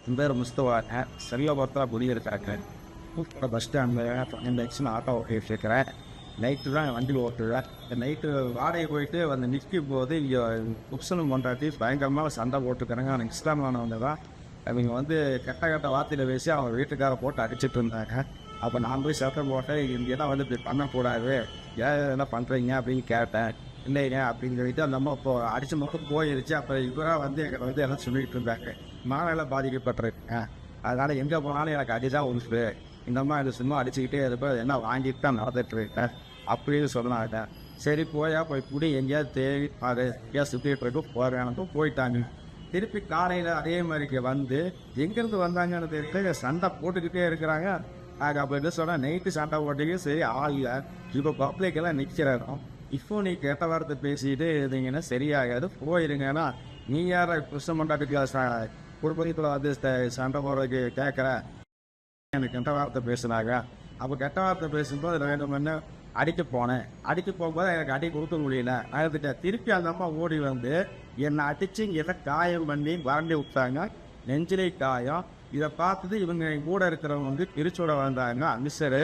என் பேர் முஸ்தவாங்க. செல்லபுரத்தில் குடியிருக்காங்க. பஸ் ஸ்டாண்டில் 12 action auto ஓட்டிகிட்ருக்கிறேன். Night தான் வண்டி ஓட்டுவேன். நைட்டு வாடகை போயிட்டு வந்து நிற்கும் போது இங்கே புக்ஸனும் கொண்டாட்டி பயங்கரமாக சண்டை போட்டுக்கிறாங்க. எனக்கு இஸ்லாமானவங்க தான். அவங்க வந்து கெட்ட வார்த்தையில் பேசி அவங்க வீட்டுக்கார போட்டு அடிச்சிட்டு இருந்தாங்க. அப்போ நான் போய் சத்தம் போட்டேன், இங்கே தான் வந்து இப்படி பண்ணக்கூடாது, ஏன் என்ன பண்ணுறீங்க அப்படின்னு கேட்டேன். இல்லைங்க அப்படின்னு சொல்லிட்டு அந்த அம்மா இப்போ அடித்த மட்டும் போயிருச்சு. அப்புறம் இவராக வந்து எங்களை வந்து எல்லாம் சொல்லிகிட்டு இருந்தாங்க. மனநல பாதிக்கப்பட்டிருக்கேன், அதனால் எங்கே போனாலும் எனக்கு அடிதான் உண்டு, இந்த மாதிரி சும்மா அடிச்சுக்கிட்டே இருப்பேன், என்ன வாங்கிட்டு தான் நடந்துட்டு இருக்கேன் அப்படின்னு சொன்னாங்க. சரி போய் குடி எங்கேயாவது தேடி பாரு, எங்கேயா சுற்றிட்டு இருக்கும் போகிறேன் போயிட்டாங்க. திருப்பி காலையில் அதே மாதிரிக்கு வந்து எங்கேருந்து வந்தாங்கன்னு தெரியல, சண்டை போட்டுக்கிட்டே இருக்கிறாங்க. அப்போ என்ன சொன்னால் நைட்டு சண்டை போட்டுக்கே சரி ஆகல, இப்போ பப்ளிக்கெல்லாம் நிற்கிறோம், இப்போ நீ கெட்ட வார்த்தை பேசிட்டு இருந்தீங்கன்னா சரியாகாது, போயிருங்கன்னா நீ யார புருஷன் மண்டாட்டுக்கு குடும்பத்தில் வந்து சண்டை போடுறதுக்கு கேட்குற, எனக்கு கெட்ட வார்த்தை பேசுனாங்க. அப்போ கெட்ட வார்த்தை பேசும்போது நான் என்ன பண்ணேன், அடிக்க போனேன். அடிக்க போகும்போது எனக்கு அடி கொடுக்க முடியல, அழுதுட்டேன். திருப்பி அந்த அம்மா ஓடி வந்து என்னை அடித்து எதை காயம் பண்ணி வறண்டி விட்டாங்க, நெஞ்சிலே காயம். இதை பார்த்துட்டு இவங்க கூட இருக்கிறவங்க வந்து பிரிச்சோட வந்தாங்க. அமிசரு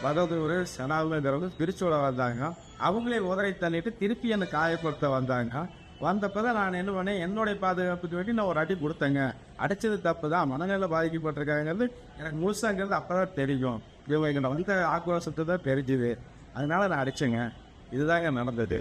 பகதூர் சனாவுங்கிறவங்க பிரிச்சோட வந்தாங்க. அவங்களே உதறி தள்ளிட்டு திருப்பி என்னை காயப்படுத்த வந்தாங்க. வந்தப்போ தான் நான் என்ன பண்ணேன், என்னுடைய பாதுகாப்புக்கு வேண்டி நான் ஒரு அடி கொடுத்தேங்க. அடித்தது தப்பு தான், மனநிலை பாதிக்கப்பட்டிருக்காங்கிறது எனக்கு முழுசாங்கிறது அப்போ தான் தெரியும். இவங்க வந்த ஆக்ரோஷத்தை தான் தெரிஞ்சுது, அதனால நான் அடித்தேங்க. இதுதாங்க நடந்தது.